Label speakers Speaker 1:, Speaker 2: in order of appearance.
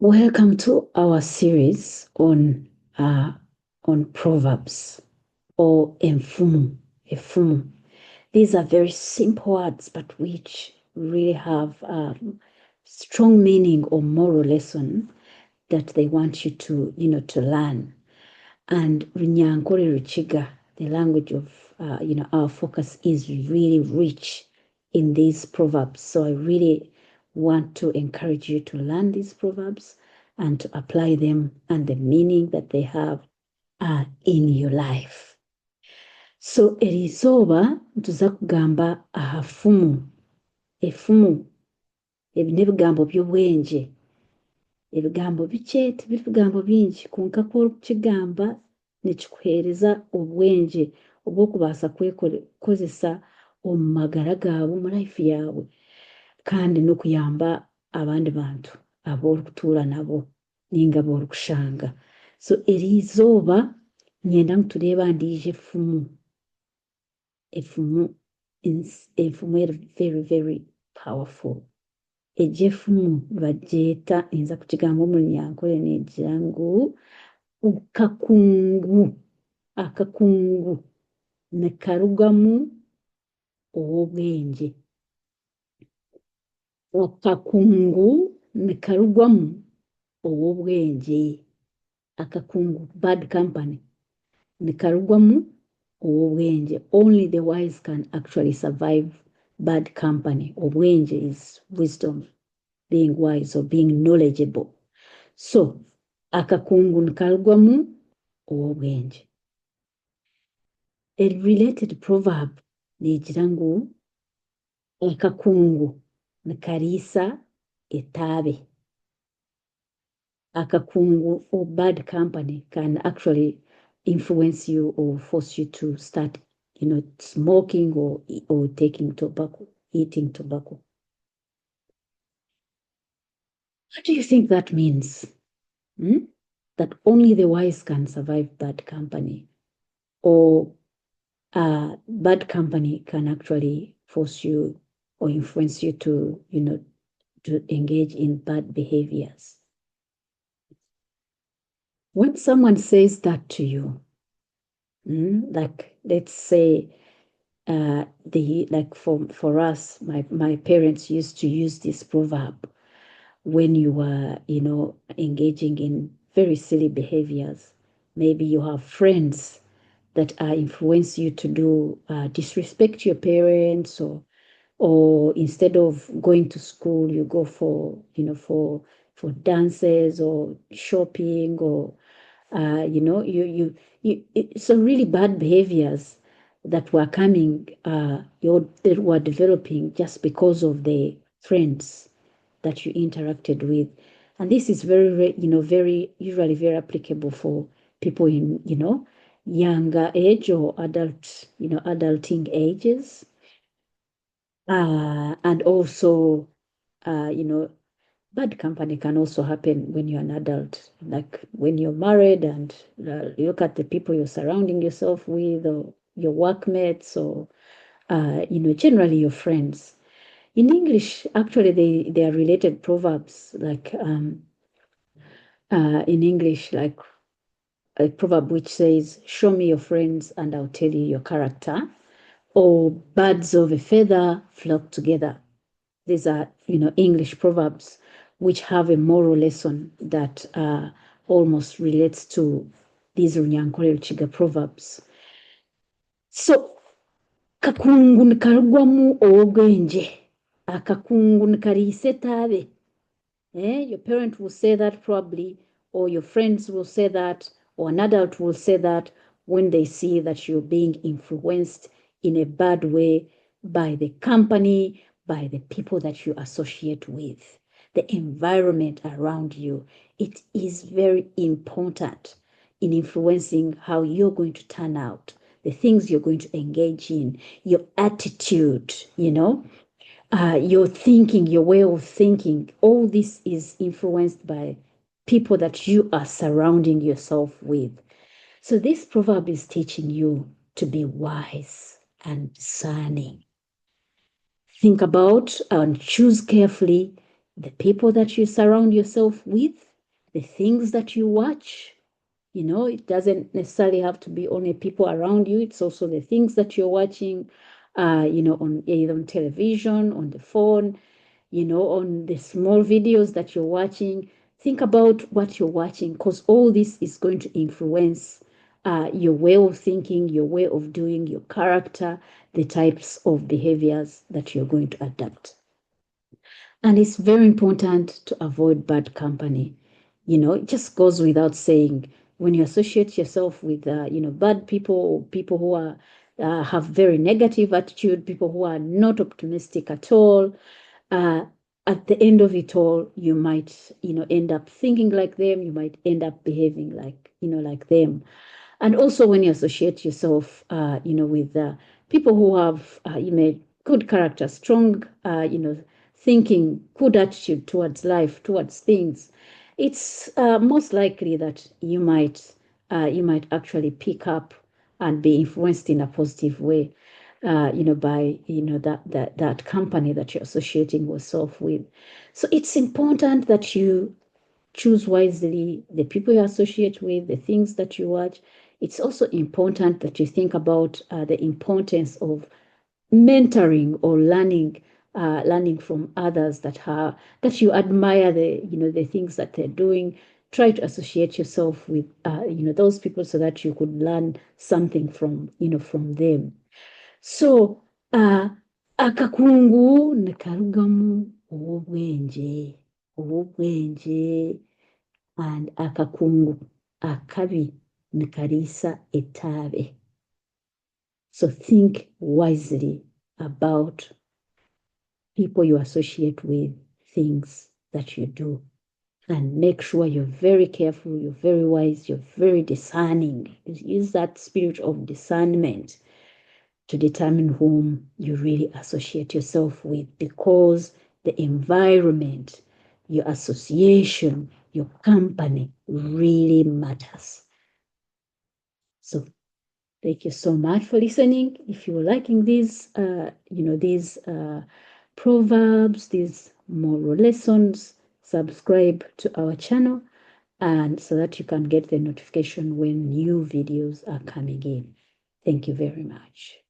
Speaker 1: Welcome to our series on Proverbs or Enfumu. Enfumu. These are very simple words, but which really have strong meaning or moral lesson that they want you to, to learn. And Nkore Ruchiga, the language of, our focus is really rich in these proverbs. So I really want to encourage you to learn these proverbs and to apply them and the meaning that they have in your life. So erizooba tuza kugamba ahafumu. Efumu ebi n'ebigambo by'obwenje. Ebigambo bikye tibiri bigambo bingi kwonka kw'okukigamba nikikuheereza obwenje obw'okubaasa kwekozesa omu magara gaawe omu life yaabwe kandi n'okuyamba abandi bantu ab'orikutuura nabo ninga ab'orikushanga. So erizooba nyenda ngu tureebe ndiijo efumu. Efumu eri very, very powerful. Egi efumu bagyeta nza kukigamba omu Runyankore negira ngu kakungu. Akakungu nikarugamu ow'obwengye. Akakungu nikarugwamu ow'obwengye. Akakungu, bad company, nikarugwamu ow'obwengye. Only the wise can actually survive bad company. Obwengye is wisdom, being wise or being knowledgeable. So, akakungu nikarugwamu ow'obwengye. A related proverb negira ngu akakungu nikariisa etaabe. Akakungu or bad company can actually influence you or force you to start, smoking or taking tobacco, eating tobacco. What do you think that means? That only the wise can survive bad company, or bad company can actually force you or influence you to, to engage in bad behaviors. When someone says that to you, like let's say, for us, my parents used to use this proverb when you were, engaging in very silly behaviors. Maybe you have friends that influence you to do disrespect your parents, or instead of going to school, you go for dances or shopping, or so really bad behaviors that were coming, that were developing just because of the friends that you interacted with. And this is very usually very applicable for people in, younger age or adulting ages. And also, bad company can also happen when you're an adult, like when you're married and you look at the people you're surrounding yourself with, or your workmates, or, generally your friends. In English, actually, they are related proverbs, like in English, like a proverb which says, "Show me your friends and I'll tell you your character," or "Birds of a feather flock together." These are, English proverbs which have a moral lesson that almost relates to these Runyankore Ruchiga proverbs. So, kakungu nikarugwamu ow'obwengye. Akakungu nikariisa etaabe. Your parent will say that probably, or your friends will say that, or an adult will say that when they see that you're being influenced in a bad way by the company, by the people that you associate with, the environment around you. It is very important in influencing how you're going to turn out, the things you're going to engage in, your attitude, your thinking, your way of thinking. All this is influenced by people that you are surrounding yourself with. So this proverb is teaching you to be wise and discerning. Think about and choose carefully the people that you surround yourself with, the things that you watch. It doesn't necessarily have to be only people around you. It's also the things that you're watching, on either on television, on the phone, on the small videos that you're watching. Think about what you're watching, because all this is going to influence your way of thinking, your way of doing, your character, the types of behaviors that you're going to adapt. And it's very important to avoid bad company. It just goes without saying, when you associate yourself with, bad people, or people who are have very negative attitude, people who are not optimistic at all, uh, at the end of it all, you might, end up thinking like them. You might end up behaving like them. And also when you associate yourself, with people who have, good character, strong, thinking, good attitude towards life, towards things, it's most likely that you might actually pick up and be influenced in a positive way, by that company that you're associating yourself with. So it's important that you choose wisely the people you associate with, the things that you watch. It's also important that you think about the importance of mentoring or learning from others that you admire, the things that they're doing. Try to associate yourself with those people, so that you could learn something from them. So akakungu nikarugamu obw'obwenje and akakungu akabi nikarisa etabe. So think wisely about people you associate with, things that you do, and make sure you're very careful, you're very wise, you're very discerning. Use that spirit of discernment to determine whom you really associate yourself with, because the environment, your association, your company really matters. So thank you so much for listening. If you're liking these, these proverbs, these moral lessons, subscribe to our channel, and so that you can get the notification when new videos are coming in. Thank you very much.